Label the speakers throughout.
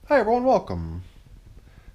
Speaker 1: Hi everyone, welcome.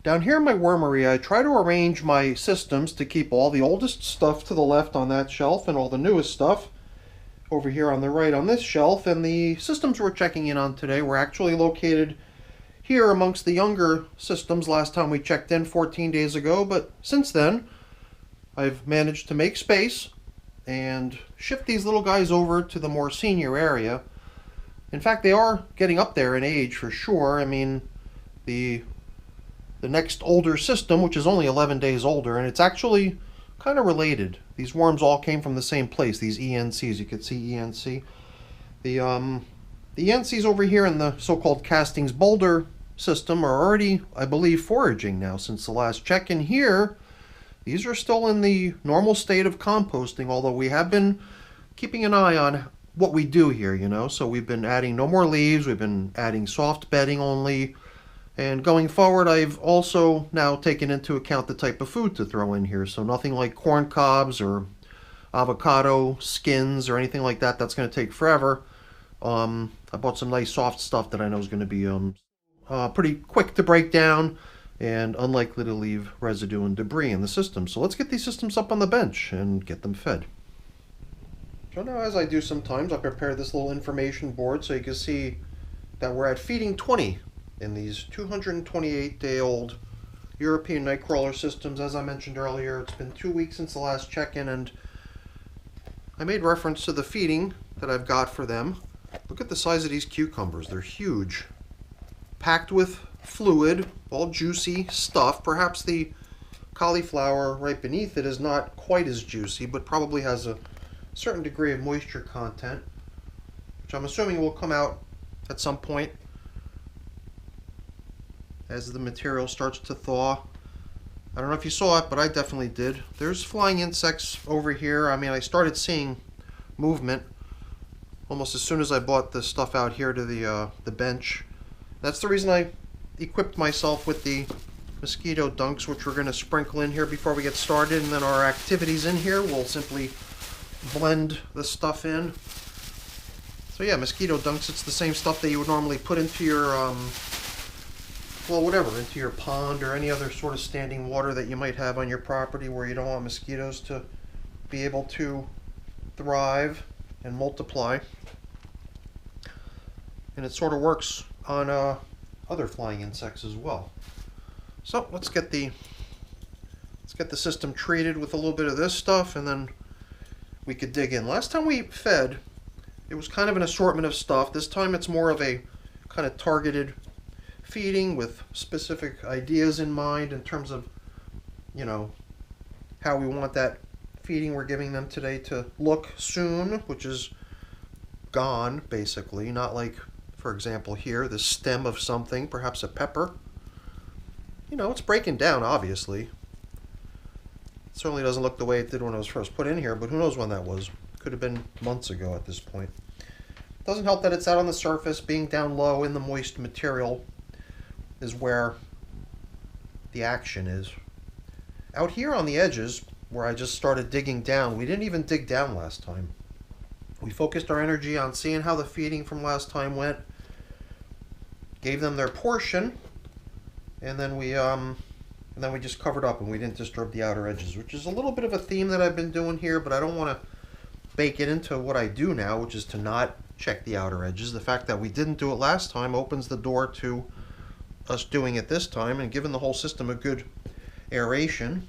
Speaker 1: Down here in my wormery, I try to arrange my systems to keep all the oldest stuff to the left on that shelf and all the newest stuff over here on the right on this shelf. And the systems we're checking in on today were actually located here amongst the younger systems last time we checked in 14 days ago. But since then, I've managed to make space and shift these little guys over to the more senior area. In fact, they are getting up there in age for sure. I mean, the the next older system, which is only 11 days older, and it's actually kind of related. These worms all came from the same place, these ENCs. You could see ENC. The, um, the ENCs over here in the so-called Castings Boulder system are already, I believe, foraging now since the last check-in here. These are still in the normal state of composting, although we have been keeping an eye on what we do here, you know. So we've been adding no more leaves, we've been adding soft bedding only, and going forward, I've also now taken into account the type of food to throw in here. So nothing like corn cobs or avocado skins or anything like that. That's going to take forever. I bought some nice soft stuff that I know is going to be pretty quick to break down and unlikely to leave residue and debris in the system. So let's get these systems up on the bench and get them fed. So now, as I do sometimes, I prepare this little information board so you can see that we're at feeding 20 in these 228-day-old European nightcrawler systems. As I mentioned earlier, it's been 2 weeks since the last check-in, and I made reference to the feeding that I've got for them. Look at the size of these cucumbers. They're huge. Packed with fluid, all juicy stuff. Perhaps the cauliflower right beneath it is not quite as juicy, but probably has a certain degree of moisture content, which I'm assuming will come out at some point as the material starts to thaw. I don't know if you saw it, but I definitely did. There's flying insects over here. I mean, I started seeing movement almost as soon as I bought the stuff out here to the bench. That's the reason I equipped myself with the Mosquito Dunks, which we're going to sprinkle in here before we get started, and then our activities in here will simply blend the stuff in. So yeah, Mosquito Dunks, it's the same stuff that you would normally put into your well, whatever, into your pond or any other sort of standing water that you might have on your property where you don't want mosquitoes to be able to thrive and multiply. And it sort of works on other flying insects as well. So let's get the system treated with a little bit of this stuff, and then we could dig in. Last time we fed, it was kind of an assortment of stuff. This time it's more of a kind of targeted feeding with specific ideas in mind in terms of, you know, how we want that feeding we're giving them today to look soon, which is gone basically. Not like, for example, here, the stem of something, perhaps a pepper. You know, it's breaking down, obviously. It certainly doesn't look the way it did when it was first put in here, but who knows when that was. Could have been months ago at this point. Doesn't help that it's out on the surface. Being down low in the moist material is where the action is. Out here on the edges, where I just started digging down, we didn't even dig down last time. We focused our energy on seeing how the feeding from last time went, gave them their portion, and then we just covered up and we didn't disturb the outer edges, which is a little bit of a theme that I've been doing here, but I don't want to bake it into what I do now, which is to not check the outer edges. The fact that we didn't do it last time opens the door to us doing it this time and giving the whole system a good aeration.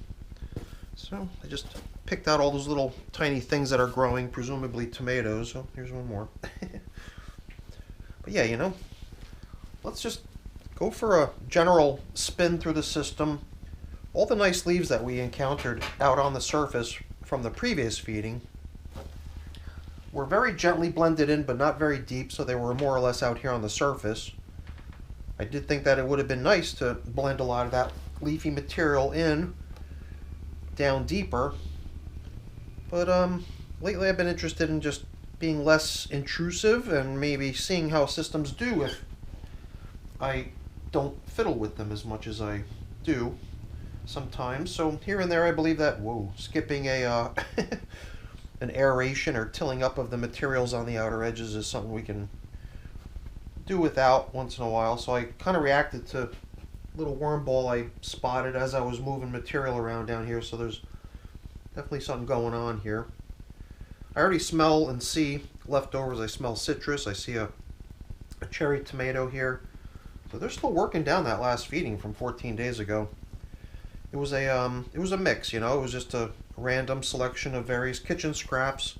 Speaker 1: So I just picked out all those little tiny things that are growing, presumably tomatoes. Oh, here's one more. But yeah, you know, let's just go for a general spin through the system. All the nice leaves that we encountered out on the surface from the previous feeding were very gently blended in, but not very deep, so they were more or less out here on the surface. I did think that it would have been nice to blend a lot of that leafy material in down deeper, but lately I've been interested in just being less intrusive and maybe seeing how systems do if I don't fiddle with them as much as I do sometimes. So here and there I believe that, skipping a an aeration or tilling up of the materials on the outer edges is something we can do without once in a while, so I kind of reacted to a little worm ball I spotted as I was moving material around down here, so there's definitely something going on here. I already smell and see leftovers. I smell citrus. I see a cherry tomato here. So they're still working down that last feeding from 14 days ago. It was a mix, you know. It was just a random selection of various kitchen scraps,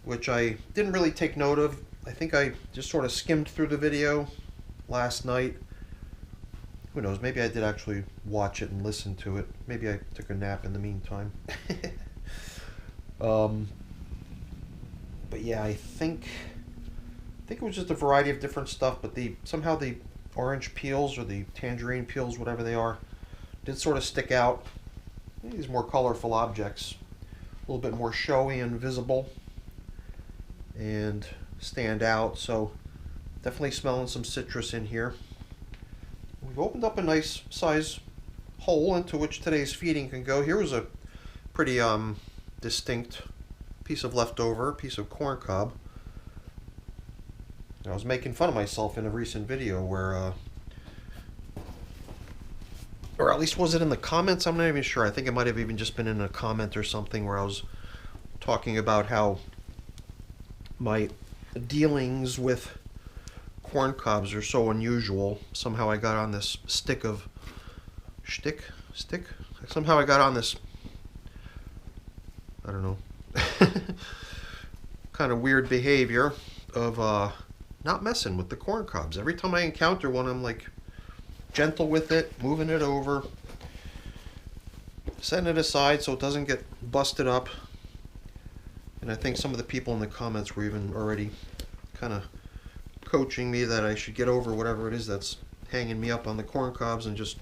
Speaker 1: which I didn't really take note of. I think I just sort of skimmed through the video last night. Who knows? Maybe I did actually watch it and listen to it. Maybe I took a nap in the meantime. But yeah, I think it was just a variety of different stuff, but somehow the orange peels or the tangerine peels, whatever they are, did sort of stick out. These more colorful objects, a little bit more showy and visible and stand out. So definitely smelling some citrus in here. We've opened up a nice size hole into which today's feeding can go. Here was a pretty distinct piece of leftover, piece of corn cob. I was making fun of myself in a recent video where, or at least was it in the comments? I'm not even sure. I think it might have even just been in a comment or something where I was talking about how my dealings with corn cobs are so unusual. Somehow I got on this somehow I got on this, I don't know, kind of weird behavior of not messing with the corn cobs. Every time I encounter one, I'm like gentle with it, moving it over, setting it aside so it doesn't get busted up. And I think some of the people in the comments were even already kind of coaching me that I should get over whatever it is that's hanging me up on the corn cobs and just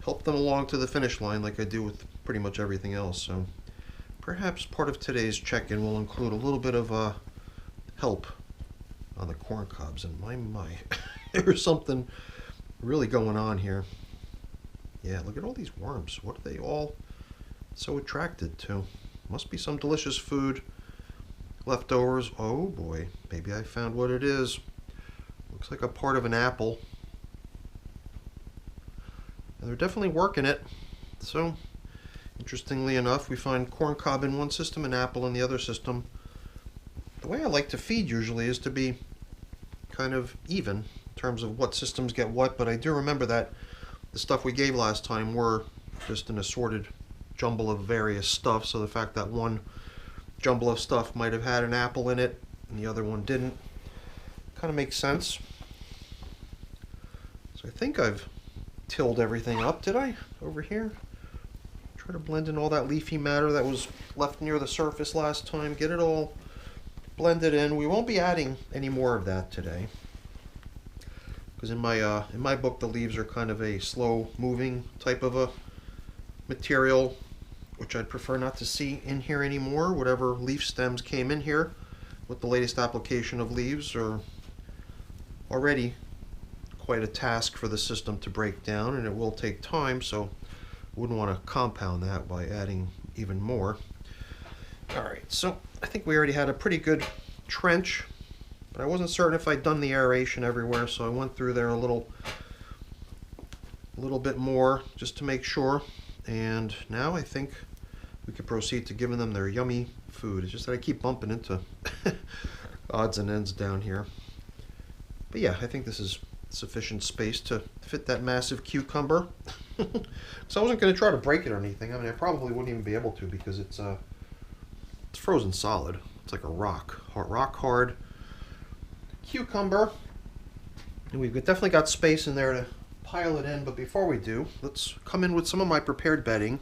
Speaker 1: help them along to the finish line like I do with pretty much everything else. So perhaps part of today's check-in will include a little bit of help on the corn cobs. And my, there's something really going on here. Yeah, look at all these worms. What are they all so attracted to? Must be some delicious food. Leftovers. Oh boy, maybe I found what it is. Looks like a part of an apple. And they're definitely working it. So, interestingly enough, we find corn cob in one system and apple in the other system. The way I like to feed usually is to be kind of even in terms of what systems get what, but I do remember that the stuff we gave last time were just an assorted jumble of various stuff, so the fact that one jumble of stuff might have had an apple in it and the other one didn't kind of makes sense. So I think I've tilled everything up, did I? Over here? Try to blend in all that leafy matter that was left near the surface last time, get it all blended in. We won't be adding any more of that today, because in my book the leaves are kind of a slow moving type of a material, which I'd prefer not to see in here anymore. Whatever leaf stems came in here with the latest application of leaves are already quite a task for the system to break down, and it will take time, so wouldn't want to compound that by adding even more. Alright, so I think we already had a pretty good trench, but I wasn't certain if I'd done the aeration everywhere, so I went through there a little bit more just to make sure. And now I think we could proceed to giving them their yummy food. It's just that I keep bumping into odds and ends down here. But yeah, I think this is sufficient space to fit that massive cucumber. So I wasn't going to try to break it or anything. I mean, I probably wouldn't even be able to because it's frozen solid. It's like a rock hard cucumber. And we've definitely got space in there to pile it in, but before we do, let's come in with some of my prepared bedding.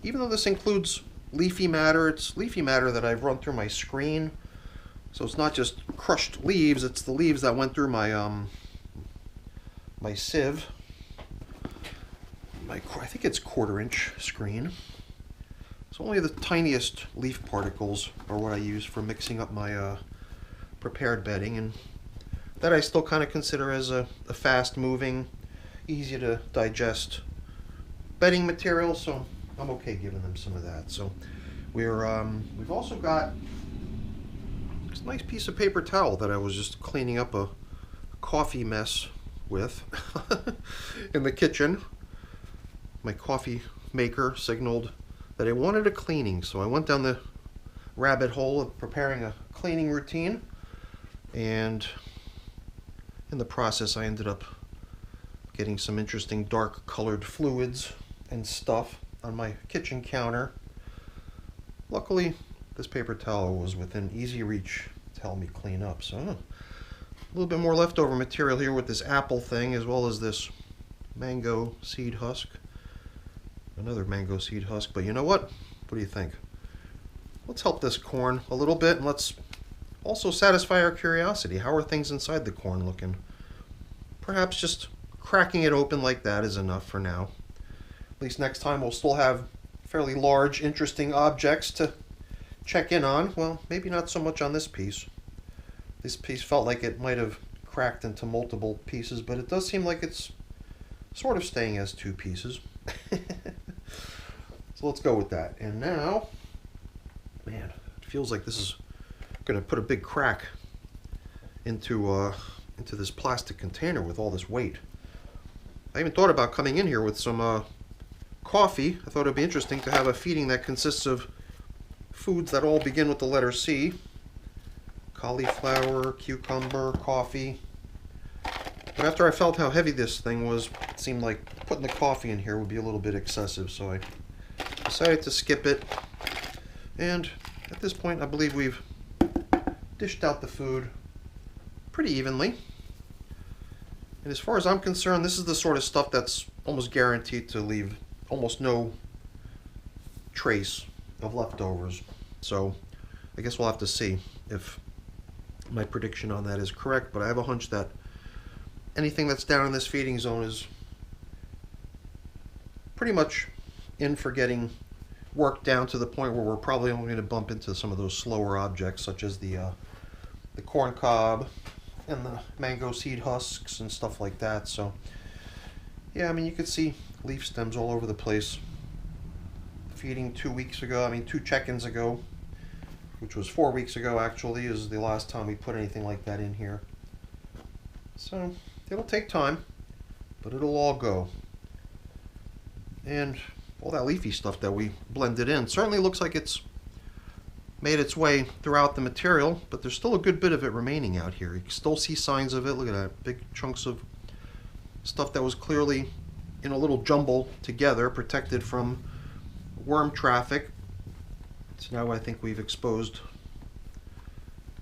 Speaker 1: Even though this includes leafy matter, it's leafy matter that I've run through my screen. So it's not just crushed leaves, it's the leaves that went through my my sieve. I think it's 1/4 inch screen. So only the tiniest leaf particles are what I use for mixing up my prepared bedding, and that I still kind of consider as a fast moving, easy to digest bedding material, so I'm okay giving them some of that. So we've also got this nice piece of paper towel that I was just cleaning up a coffee mess with in the kitchen. My coffee maker signaled that it wanted a cleaning, so I went down the rabbit hole of preparing a cleaning routine, and in the process I ended up getting some interesting dark colored fluids and stuff on my kitchen counter. Luckily, this paper towel was within easy reach to help me clean up. So a little bit more leftover material here with this apple thing, as well as this mango seed husk. Another mango seed husk, but you know what? What do you think? Let's help this corn a little bit, and let's also satisfy our curiosity. How are things inside the corn looking? Perhaps just cracking it open like that is enough for now. At least next time we'll still have fairly large, interesting objects to check in on. Well, maybe not so much on this piece. This piece felt like it might have cracked into multiple pieces, but it does seem like it's sort of staying as two pieces. So let's go with that. And now, man, it feels like this is going to put a big crack into this plastic container with all this weight. I even thought about coming in here with some coffee. I thought it'd be interesting to have a feeding that consists of foods that all begin with the letter C. Cauliflower, cucumber, coffee. But after I felt how heavy this thing was, it seemed like putting the coffee in here would be a little bit excessive, so I decided to skip it. And at this point, I believe we've dished out the food pretty evenly. And as far as I'm concerned, this is the sort of stuff that's almost guaranteed to leave almost no trace of leftovers. So I guess we'll have to see if my prediction on that is correct, but I have a hunch that anything that's down in this feeding zone is pretty much in for getting worked down to the point where we're probably only going to bump into some of those slower objects, such as the corn cob and the mango seed husks and stuff like that. So yeah, I mean, you could see leaf stems all over the place. Feeding 2 weeks ago, I mean 2 check-ins ago, which was 4 weeks ago actually, is the last time we put anything like that in here. So it'll take time, but it'll all go. And all that leafy stuff that we blended in certainly looks like it's made its way throughout the material, but there's still a good bit of it remaining out here. You can still see signs of it. Look at that, big chunks of stuff that was clearly in a little jumble together, protected from worm traffic. So now I think we've exposed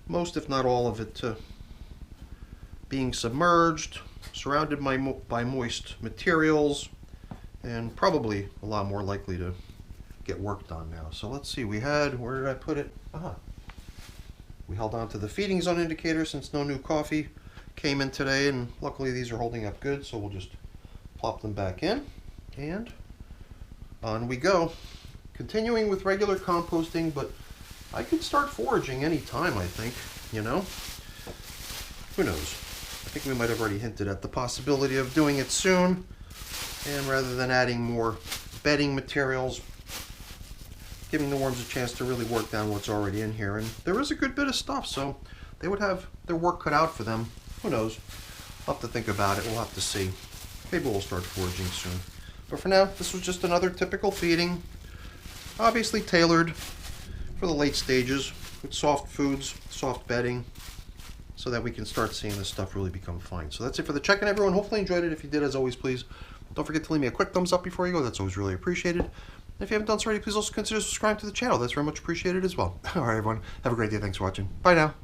Speaker 1: most, if not all of it, to being submerged, surrounded by moist materials, and probably a lot more likely to get worked on now. So let's see, we had, where did I put it? We held on to the feeding zone indicator since no new coffee came in today, and luckily these are holding up good, so we'll just plop them back in, and on we go. Continuing with regular composting, but I could start foraging anytime, I think, you know? Who knows? I think we might have already hinted at the possibility of doing it soon, and rather than adding more bedding materials, giving the worms a chance to really work down what's already in here. And there is a good bit of stuff, so they would have their work cut out for them. Who knows? I'll have to think about it. We'll have to see. Maybe we'll start foraging soon. But for now, this was just another typical feeding, obviously tailored for the late stages, with soft foods, soft bedding, so that we can start seeing this stuff really become fine. So that's it for the check-in, everyone. Hopefully you enjoyed it. If you did, as always, please don't forget to leave me a quick thumbs up before you go. That's always really appreciated. And if you haven't done so already, please also consider subscribing to the channel. That's very much appreciated as well. All right, everyone. Have a great day. Thanks for watching. Bye now.